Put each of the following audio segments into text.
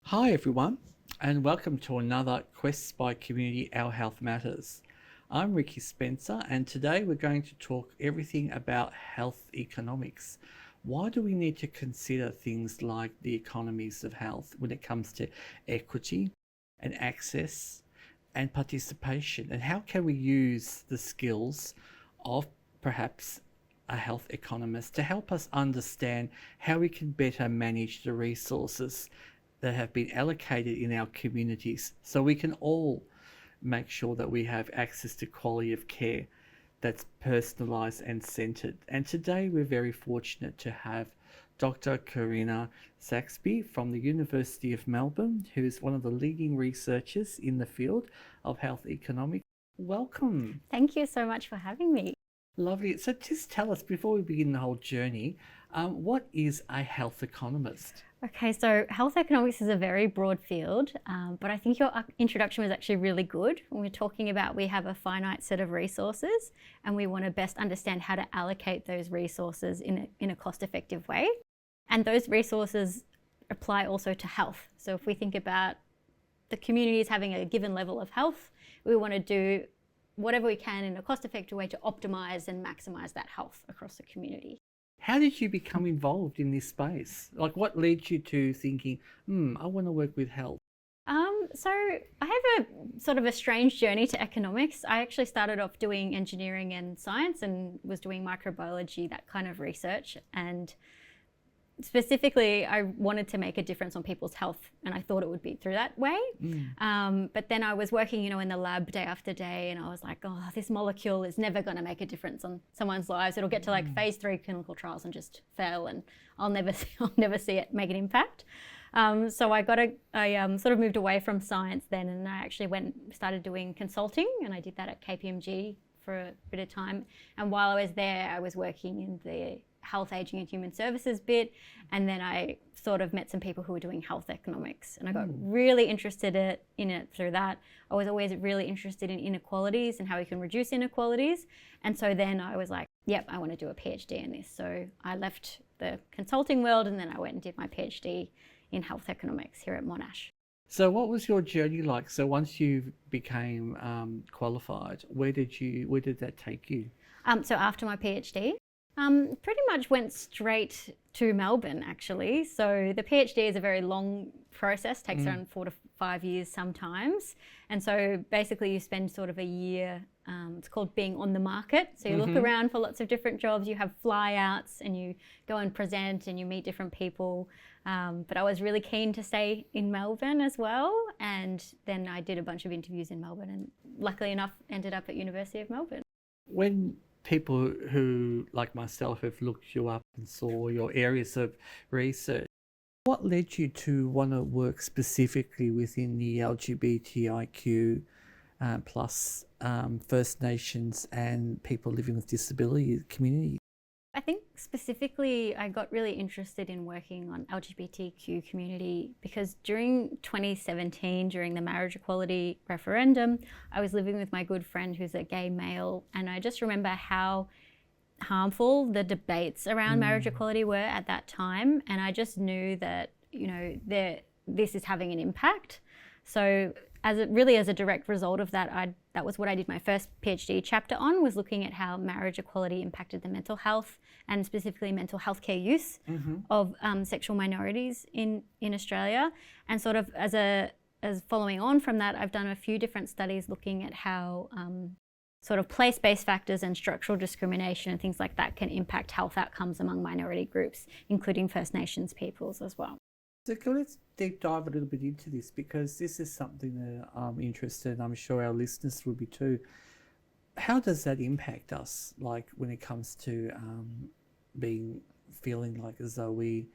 Hi everyone, and welcome to another Quests by Community Our Health Matters. I'm Ricky Spencer, and today we're going to talk everything about health economics. Why do we need to consider things like the economies of health when it comes to equity and access and participation? And how can we use the skills of perhaps a health economist to help us understand how we can better manage the resources that have been allocated in our communities so we can all make sure that we have access to quality of care that's personalised and centred. And today we're very fortunate to have Dr Karinna Saxby from the University of Melbourne, who's one of the leading researchers in the field of health economics. Welcome. Thank you so much for having me. Lovely. So just tell us, before we begin the whole journey, what is a health economist? Okay, so health economics is a very broad field, but I think your introduction was actually really good. When we're talking about we have a finite set of resources and we want to best understand how to allocate those resources in a cost-effective way. And those resources apply also to health. So if we think about the communities having a given level of health, we want to do whatever we can in a cost-effective way to optimize and maximize that health across the community. How did you become involved in this space? Like, what led you to thinking, I want to work with health? So I have a sort of a strange journey to economics. I actually started off doing engineering and science and was doing microbiology, that kind of research. And specifically, I wanted to make a difference on people's health, and I thought it would be through that way. But then I was working, in the lab day after day, and I was like, oh, this molecule is never going to make a difference on someone's lives. It'll get to like phase 3 clinical trials and just fail, and I'll never see it make an impact. So I sort of moved away from science then, and I actually started doing consulting, and I did that at KPMG for a bit of time. And while I was there, I was working in the health, aging and human services bit, and then I sort of met some people who were doing health economics, and I got really interested in it through that. I was always really interested in inequalities and how we can reduce inequalities, and so then I was like, yep, I want to do a PhD in this. So I left the consulting world and then I went and did my PhD in health economics here at Monash. So what was your journey like? So once you became qualified, where did that take you? So after my PhD, pretty much went straight to Melbourne, actually. So the PhD is a very long process, takes around 4 to 5 years sometimes. And so basically you spend sort of a year, it's called being on the market. So you look around for lots of different jobs, you have flyouts and you go and present and you meet different people. But I was really keen to stay in Melbourne as well. And then I did a bunch of interviews in Melbourne and luckily enough ended up at University of Melbourne. When people who, like myself, have looked you up and saw your areas of research, what led you to want to work specifically within the LGBTIQ plus First Nations and people living with disability community? I think specifically I got really interested in working on LGBTQ community because during 2017, during the marriage equality referendum, I was living with my good friend who's a gay male, and I just remember how harmful the debates around marriage equality were at that time, and I just knew that this is having an impact. So as a direct result of that, that was what I did my first PhD chapter on, was looking at how marriage equality impacted the mental health and specifically mental health care use of sexual minorities in Australia. And sort of as following on from that, I've done a few different studies looking at how sort of place-based factors and structural discrimination and things like that can impact health outcomes among minority groups, including First Nations peoples as well. So let's deep dive a little bit into this, because this is something that I'm interested in. I'm sure our listeners will be too. How does that impact us, like when it comes to feeling like as though we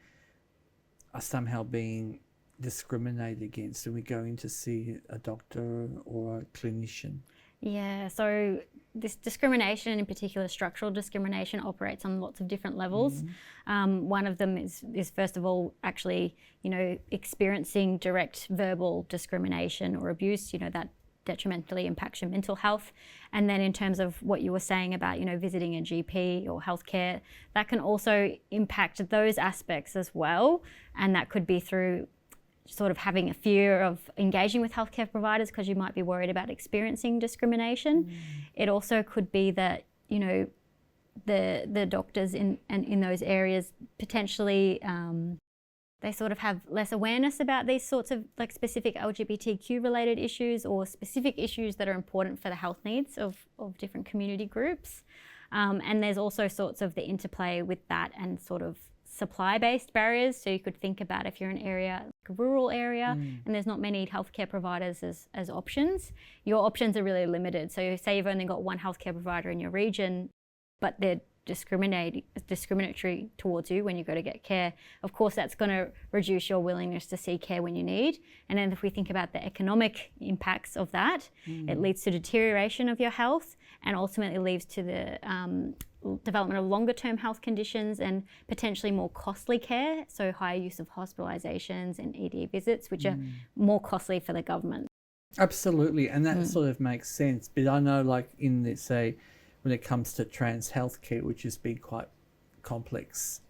are somehow being discriminated against when we go in to see a doctor or a clinician? Yeah, so this discrimination, in particular structural discrimination, operates on lots of different levels. One of them is first of all actually, experiencing direct verbal discrimination or abuse, that detrimentally impacts your mental health. And then in terms of what you were saying about, visiting a GP or healthcare, that can also impact those aspects as well. And that could be through sort of having a fear of engaging with healthcare providers because you might be worried about experiencing discrimination. It also could be that, you know, the doctors in those areas potentially they sort of have less awareness about these sorts of like specific LGBTQ related issues or specific issues that are important for the health needs of different community groups. And there's also sorts of the interplay with that and sort of supply-based barriers. So you could think about if you're in an area, like a rural area, and there's not many healthcare providers as options, your options are really limited. So say you've only got one healthcare provider in your region, but they're discriminatory towards you when you go to get care. Of course, that's going to reduce your willingness to seek care when you need. And then if we think about the economic impacts of that, it leads to deterioration of your health and ultimately leads to the development of longer term health conditions and potentially more costly care, so higher use of hospitalizations and ED visits, which are more costly for the government. Absolutely, and that sort of makes sense. But I know, like in the, say, when it comes to trans healthcare, which has been quite complex,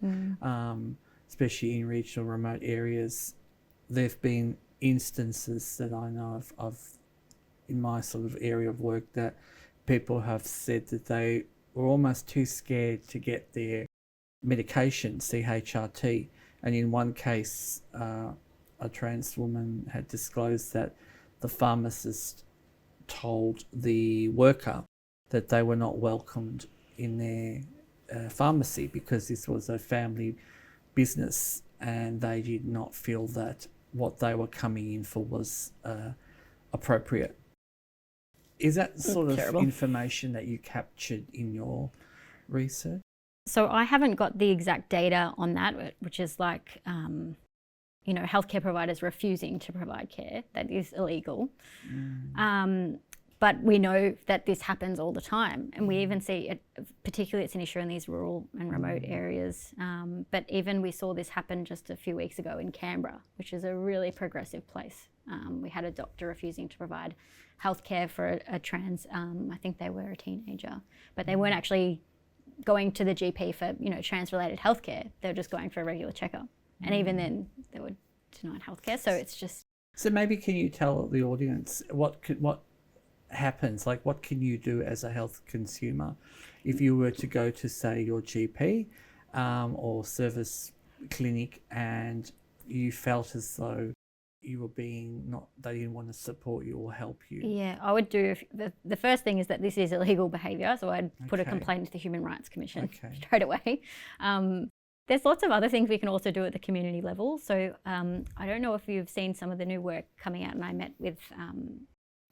especially in regional remote areas, there have been instances that I know of in my sort of area of work that people have said that they were almost too scared to get their medication, CHRT. And in one case, a trans woman had disclosed that the pharmacist told the worker that they were not welcomed in their pharmacy because this was a family business and they did not feel that what they were coming in for was appropriate. Is that sort of information that you captured in your research? So I haven't got the exact data on that, which is like, you know, healthcare providers refusing to provide care. That is illegal. But we know that this happens all the time. And we even see it, particularly it's an issue in these rural and remote areas. But even we saw this happen just a few weeks ago in Canberra, which is a really progressive place. We had a doctor refusing to provide healthcare for a trans, I think they were a teenager, but they weren't actually going to the GP for, you know, trans-related healthcare. They were just going for a regular checkup. And even then they were denied healthcare. So it's just... So maybe can you tell the audience what happens, like what can you do as a health consumer if you were to go to, say, your GP or service clinic and you felt as though you were being they didn't want to support you or help you? Yeah, I would do, the first thing is that this is illegal behaviour, so I'd put a complaint to the Human Rights Commission straight away. There's lots of other things we can also do at the community level. So I don't know if you've seen some of the new work coming out, and I met with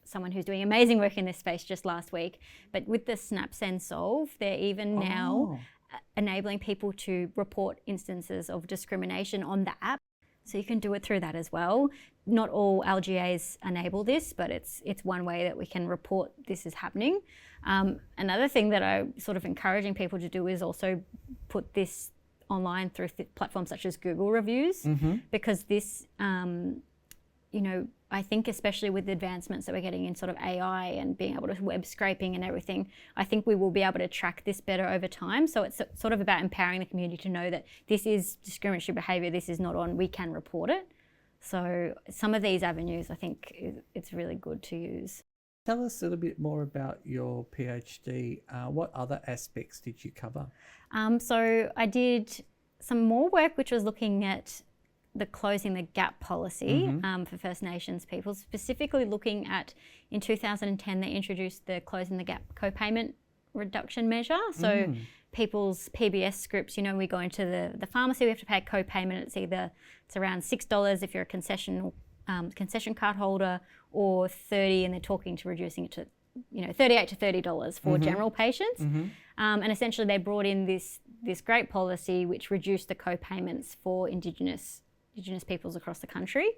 someone who's doing amazing work in this space just last week. But with the Snap Send Solve, they're even now enabling people to report instances of discrimination on the app. So you can do it through that as well. Not all LGAs enable this, but it's one way that we can report this is happening. Another thing that I'm sort of encouraging people to do is also put this online through platforms such as Google reviews, because this, you know, I think especially with the advancements that we're getting in sort of AI and being able to web scraping and everything, I think we will be able to track this better over time. So it's sort of about empowering the community to know that this is discriminatory behaviour, this is not on, we can report it. So some of these avenues, I think it's really good to use. Tell us a little bit more about your PhD. What other aspects did you cover? So I did some more work which was looking at the Closing the Gap policy for First Nations people, specifically looking at, in 2010, they introduced the Closing the Gap co-payment reduction measure. So people's PBS scripts, you know, we go into the pharmacy, we have to pay a co-payment. It's around $6 if you're a concession card holder, or $30, and they're talking to reducing it to, you know, $38 to $30 for general patients. And essentially they brought in this great policy which reduced the co-payments for Indigenous peoples across the country.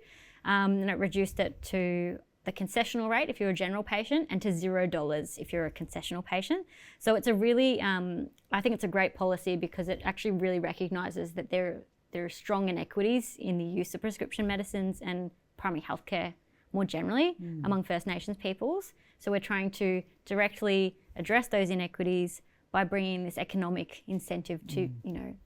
And it reduced it to the concessional rate if you're a general patient and to $0 if you're a concessional patient. So it's a really, I think it's a great policy because it actually really recognises that there are strong inequities in the use of prescription medicines and primary healthcare more generally among First Nations peoples. So we're trying to directly address those inequities, by bringing this economic incentive to,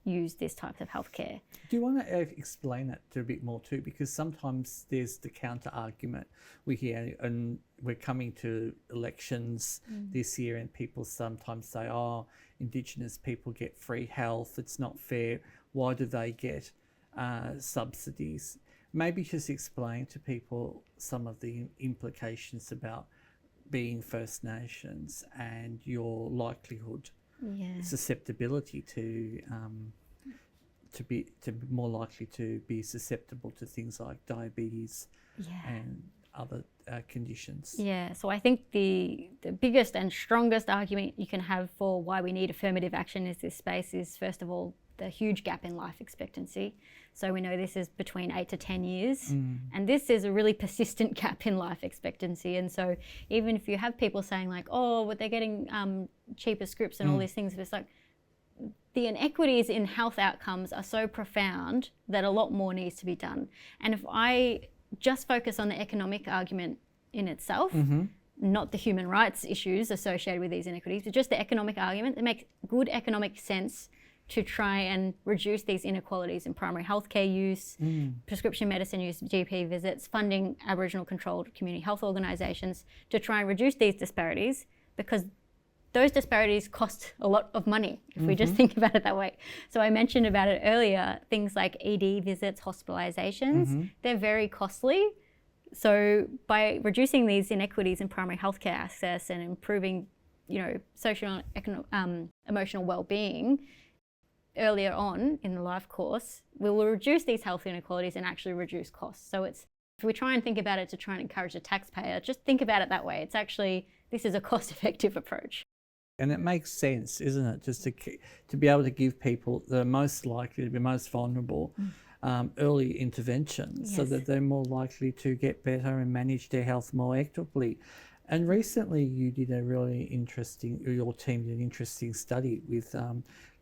use this type of healthcare. Do you want to explain that a bit more too? Because sometimes there's the counter argument we hear, and we're coming to elections this year, and people sometimes say, oh, Indigenous people get free health, it's not fair, why do they get subsidies? Maybe just explain to people some of the implications about being First Nations and your likelihood, susceptibility to be more likely to be susceptible to things like diabetes and other conditions. Yeah, so I think the biggest and strongest argument you can have for why we need affirmative action in this space is, first of all, the huge gap in life expectancy. So we know this is between 8 to 10 years, and this is a really persistent gap in life expectancy. And so even if you have people saying like, oh, but they're getting cheaper scripts and all these things, it's like the inequities in health outcomes are so profound that a lot more needs to be done. And if I just focus on the economic argument in itself, not the human rights issues associated with these inequities, but just the economic argument, it makes good economic sense to try and reduce these inequalities in primary healthcare use, prescription medicine use, GP visits, funding Aboriginal controlled community health organisations to try and reduce these disparities, because those disparities cost a lot of money if we just think about it that way. So I mentioned about it earlier, things like ED visits, hospitalisations, they're very costly. So by reducing these inequities in primary healthcare access and improving, social and emotional well-being, earlier on in the life course, we will reduce these health inequalities and actually reduce costs. So if we try and think about it to try and encourage the taxpayer, just think about it that way. It's actually, this is a cost-effective approach. And it makes sense, isn't it, just to be able to give people the most likely to be most vulnerable early interventions, so that they're more likely to get better and manage their health more equitably. And recently you did a really interesting, your team did an interesting study with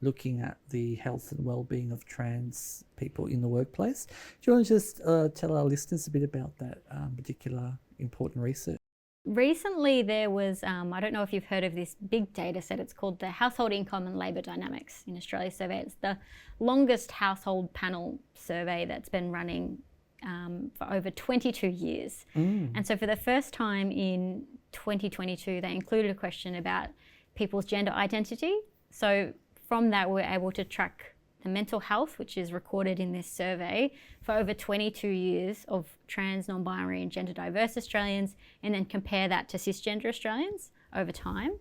looking at the health and well-being of trans people in the workplace. Do you want to just tell our listeners a bit about that particular important research? Recently there was, I don't know if you've heard of this big data set, it's called the Household Income and Labour Dynamics in Australia survey. It's the longest household panel survey that's been running for over 22 years. And so for the first time in 2022, they included a question about people's gender identity. So from that, we're able to track the mental health, which is recorded in this survey for over 22 years of trans, non-binary and gender diverse Australians, and then compare that to cisgender Australians over time.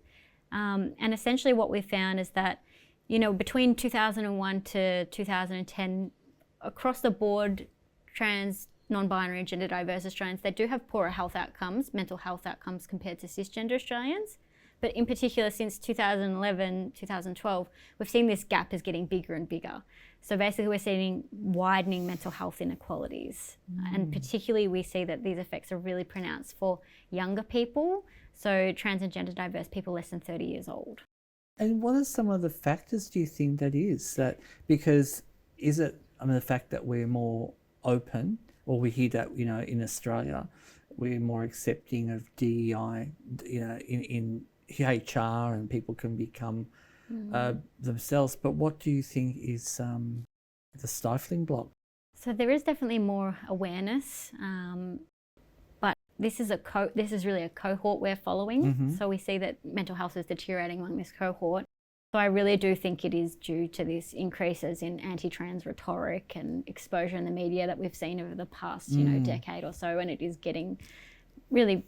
And essentially what we found is that, between 2001 to 2010, across the board, trans, non-binary and gender diverse Australians, they do have poorer health outcomes, mental health outcomes compared to cisgender Australians. But in particular, since 2011, 2012, we've seen this gap is getting bigger and bigger. So basically we're seeing widening mental health inequalities. And particularly we see that these effects are really pronounced for younger people, so trans and gender diverse people less than 30 years old. And what are some of the factors do you think that is? Because is it, the fact that we're more open, or we hear that, in Australia, we're more accepting of DEI, in HR, and people can become themselves. But what do you think is the stifling block? So there is definitely more awareness, but this is really a cohort we're following. So we see that mental health is deteriorating among this cohort. So I really do think it is due to these increases in anti-trans rhetoric and exposure in the media that we've seen over the past, decade or so, and it is getting really,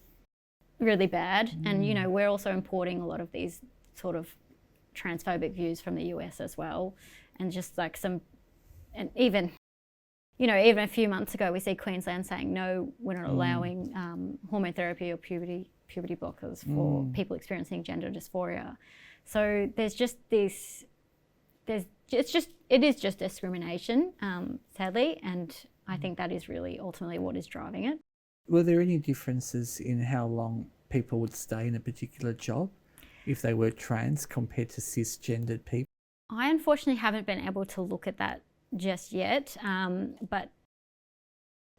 really bad. And, we're also importing a lot of these sort of transphobic views from the US as well. And just like even a few months ago, we see Queensland saying, no, we're not allowing hormone therapy or puberty blockers for people experiencing gender dysphoria. So there's just this, it is just discrimination, sadly, and I think that is really ultimately what is driving it. Were there any differences in how long people would stay in a particular job if they were trans compared to cisgendered people? I unfortunately haven't been able to look at that just yet, but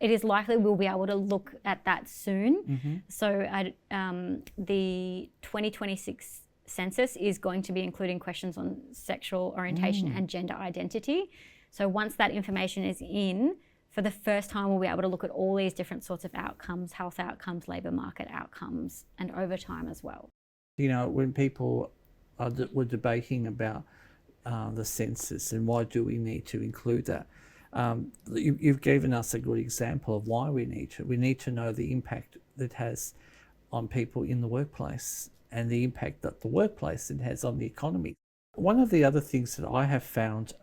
it is likely we'll be able to look at that soon. So the 2026 census is going to be including questions on sexual orientation and gender identity. So once that information is in, for the first time, we'll be able to look at all these different sorts of outcomes, health outcomes, labour market outcomes, and over time as well. You know, when people were debating about the census and why do we need to include that, you've given us a good example of why we need to. We need to know the impact that has on people in the workplace and the impact that the workplace then has on the economy. One of the other things that I have found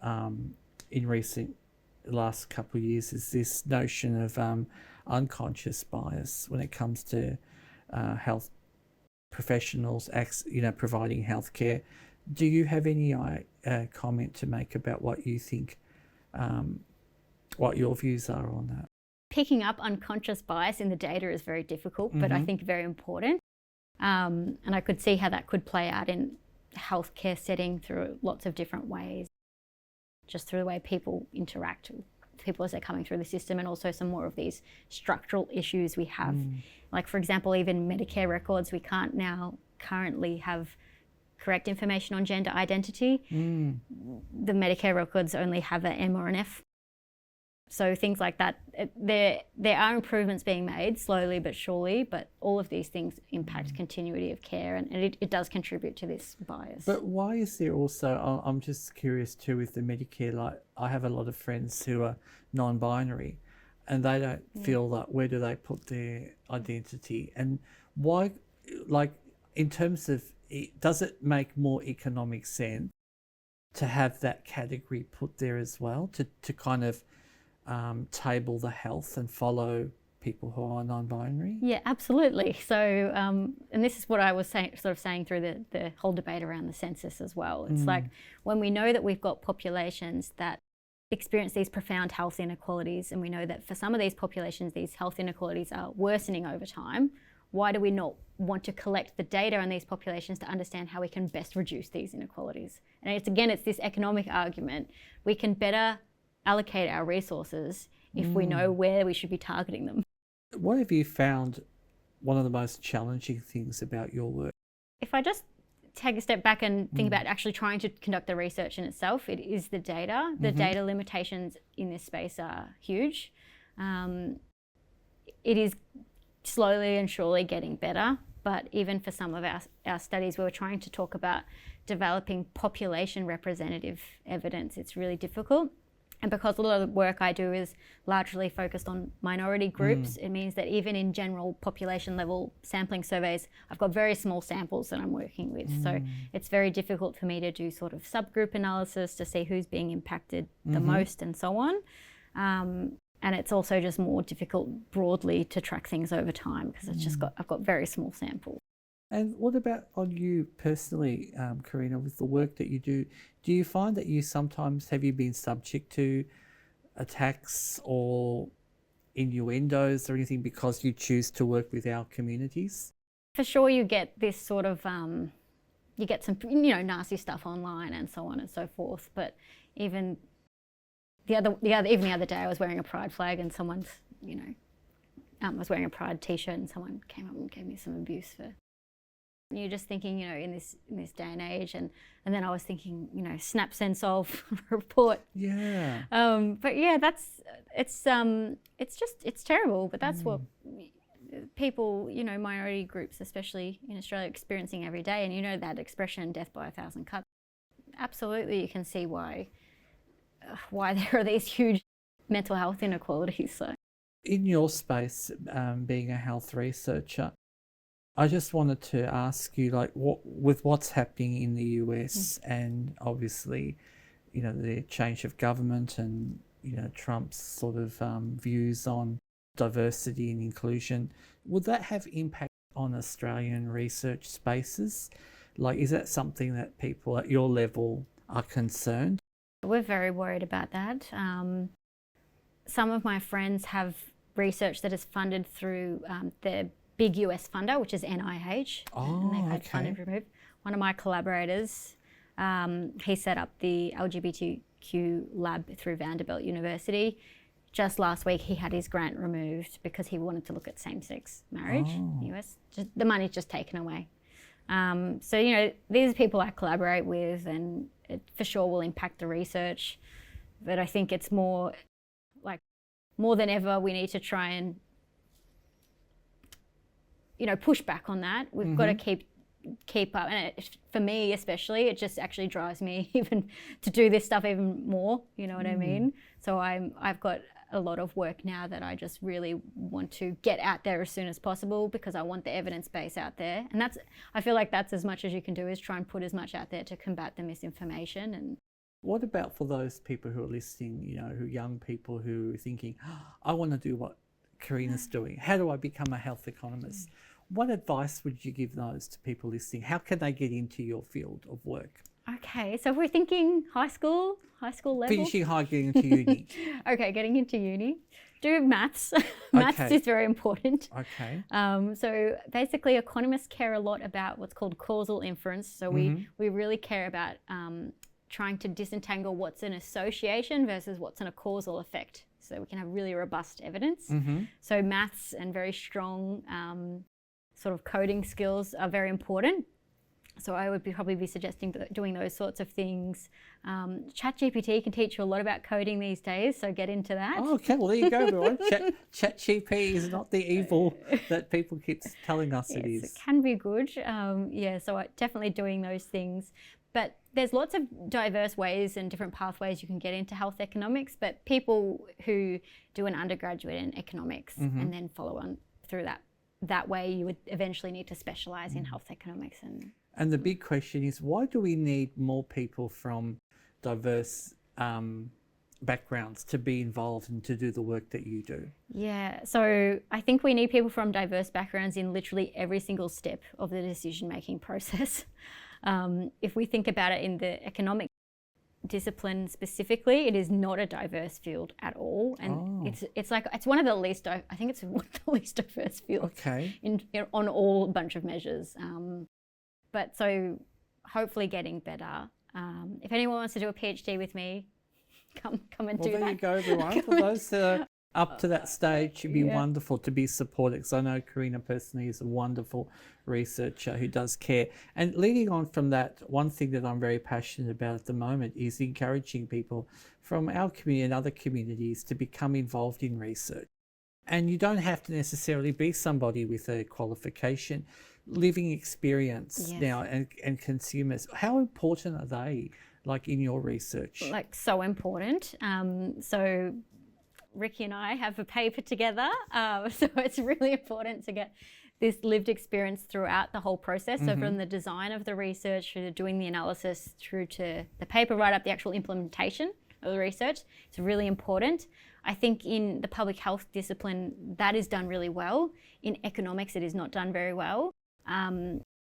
in last couple of years is this notion of unconscious bias when it comes to health professionals, providing healthcare. Do you have any comment to make about what you think, what your views are on that? Picking up unconscious bias in the data is very difficult, but I think very important. And I could see how that could play out in healthcare setting through lots of different ways, just through the way people interact with people as they're coming through the system, and also some more of these structural issues we have. Like, for example, even Medicare records, we can't now currently have correct information on gender identity. The Medicare records only have an M or an F. So things like that, there are improvements being made slowly but surely, but all of these things impact continuity of care, and it does contribute to this bias. But why is there also, I'm just curious too with the Medicare, like I have a lot of friends who are non-binary and they don't feel that, where do they put their identity? And why, like in terms of, does it make more economic sense to have that category put there as well, to kind of table the health and follow people who are non-binary? Yeah, absolutely. So, and this is what I was saying through the whole debate around the census as well. It's like when we know that we've got populations that experience these profound health inequalities, and we know that for some of these populations, these health inequalities are worsening over time, why do we not want to collect the data on these populations to understand how we can best reduce these inequalities? And it's this economic argument. We can better allocate our resources if we know where we should be targeting them. What have you found one of the most challenging things about your work? If I just take a step back and think about actually trying to conduct the research in itself, it is the data. The data limitations in this space are huge. It is slowly and surely getting better, but even for some of our studies, we were trying to talk about developing population representative evidence. It's really difficult. And because a lot of the work I do is largely focused on minority groups, it means that even in general population level sampling surveys, I've got very small samples that I'm working with. So it's very difficult for me to do sort of subgroup analysis to see who's being impacted the most and so on. And it's also just more difficult broadly to track things over time because I've got very small samples. And what about on you personally, Karinna, with the work that you do? Do you find that have you been subject to attacks or innuendos or anything because you choose to work with our communities? For sure, you get this sort of, you get some, nasty stuff online and so on and so forth. But even the other day, I was wearing a pride flag and someone's, I was wearing a pride T-shirt and someone came up and gave me some abuse for. You're just thinking, in this day and age, and then I was thinking, snap, send, solve, report. Yeah. But yeah, it's terrible. But that's what people, minority groups, especially in Australia, are experiencing every day. And that expression, "death by 1,000 cuts." Absolutely, you can see why there are these huge mental health inequalities. So, in your space, being a health researcher, I just wanted to ask you, with what's happening in the US and obviously, the change of government and, Trump's sort of views on diversity and inclusion, would that have impact on Australian research spaces? Is that something that people at your level are concerned? We're very worried about that. Some of my friends have research that is funded through the big US funder, which is NIH, and they've had funding removed. One of my collaborators, he set up the LGBTQ lab through Vanderbilt University. Just last week, he had his grant removed because he wanted to look at same-sex marriage in the US. The money's just taken away. So, you know, these are people I collaborate with, and it for sure will impact the research. But I think it's more than ever, we need to try and, you know, push back on that. We've got to keep up. And for me especially, it just actually drives me even to do this stuff even more, you know what I mean? So I've got a lot of work now that I just really want to get out there as soon as possible, because I want the evidence base out there. And I feel like that's as much as you can do, is try and put as much out there to combat the misinformation. And what about for those people who are listening, you know, young people who are thinking, oh, I want to do what Karinna's doing. How do I become a health economist? What advice would you give those to people listening? How can they get into your field of work? Okay, so if we're thinking high school level. Finishing high, getting into uni. Okay, getting into uni. Do maths. Maths is very important. Okay. So basically, economists care a lot about what's called causal inference. So we really care about trying to disentangle what's an association versus what's in a causal effect, so we can have really robust evidence. So maths and very strong sort of coding skills are very important. So I would probably be suggesting doing those sorts of things. ChatGPT can teach you a lot about coding these days, so get into that. Oh, okay, well there you go, everyone. ChatGPT is not the evil that people keep telling us it is. It can be good. So definitely doing those things. But there's lots of diverse ways and different pathways you can get into health economics, but people who do an undergraduate in economics and then follow on through that way, you would eventually need to specialise in health economics. And the big question is, why do we need more people from diverse backgrounds to be involved and to do the work that you do? Yeah, so I think we need people from diverse backgrounds in literally every single step of the decision-making process. If we think about it in the economic discipline specifically, it is not a diverse field at all, and it's one of the least. I think it's one of the least diverse fields. Okay. On all bunch of measures. But so hopefully getting better. If anyone wants to do a PhD with me, come and do that. Well, there you go, everyone. For those that are up to that stage, it'd be wonderful to be supported, because I know Karinna personally is a wonderful researcher who does care. And leading on from that, one thing that I'm very passionate about at the moment is encouraging people from our community and other communities to become involved in research. And you don't have to necessarily be somebody with a qualification. Living experience now and consumers, how important are they, like, in your research? Like, so important. So Ricky and I have a paper together, so it's really important to get this lived experience throughout the whole process. So from the design of the research through to doing the analysis through to the paper, right up the actual implementation of the research, it's really important. I think in the public health discipline, that is done really well. In economics, it is not done very well.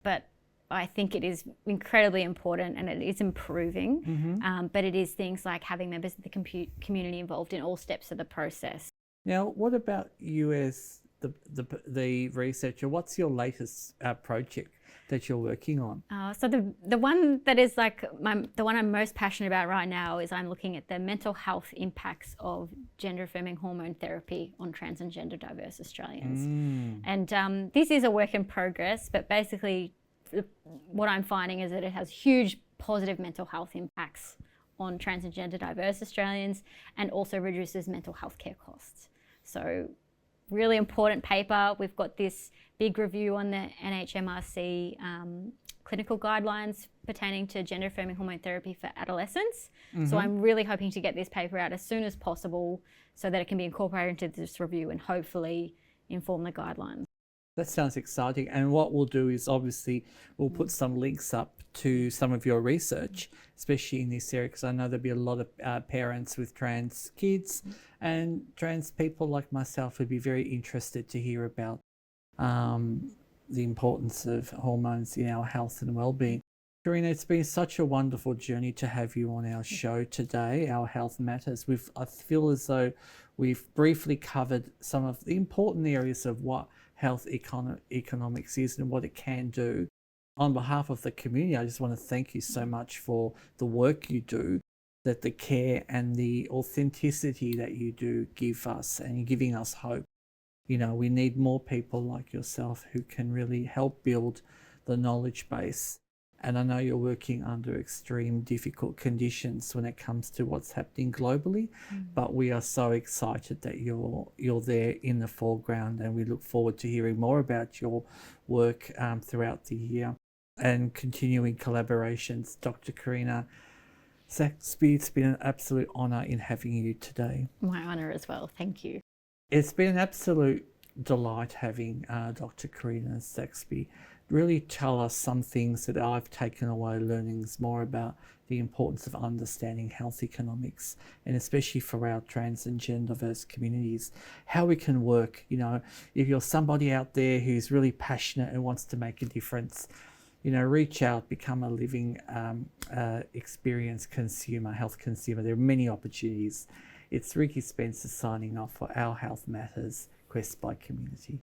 But I think it is incredibly important, and it is improving. But it is things like having members of the community involved in all steps of the process. Now, what about you as the researcher? What's your latest project that you're working on? So the one that is like the one I'm most passionate about right now is I'm looking at the mental health impacts of gender-affirming hormone therapy on trans and gender diverse Australians. And this is a work in progress, but basically what I'm finding is that it has huge positive mental health impacts on trans and gender diverse Australians, and also reduces mental health care costs. So really important paper. We've got this big review on the NHMRC clinical guidelines pertaining to gender-affirming hormone therapy for adolescents. So I'm really hoping to get this paper out as soon as possible so that it can be incorporated into this review and hopefully inform the guidelines. That sounds exciting. And what we'll do is obviously we'll put some links up to some of your research, especially in this area, because I know there'll be a lot of parents with trans kids and trans people like myself would be very interested to hear about the importance of hormones in our health and well-being. Karinna, it's been such a wonderful journey to have you on our show today, Our Health Matters. I feel as though we've briefly covered some of the important areas of what health economics is and what it can do. On behalf of the community, I just want to thank you so much for the work you do, that the care and the authenticity that you do give us, and you're giving us hope. You know, we need more people like yourself who can really help build the knowledge base. And I know you're working under extreme difficult conditions when it comes to what's happening globally, but we are so excited that you're there in the foreground, and we look forward to hearing more about your work throughout the year and continuing collaborations. Dr. Karinna Saxby, it's been an absolute honour in having you today. My honour as well, thank you. It's been an absolute delight having Dr. Karinna Saxby really tell us some things that I've taken away, learnings more about the importance of understanding health economics, and especially for our trans and gender diverse communities, how we can work. You know, if you're somebody out there who's really passionate and wants to make a difference, you know, reach out, become a living experience consumer, health consumer. There are many opportunities. It's Ricky Spencer signing off for Our Health Matters, Quest by Community.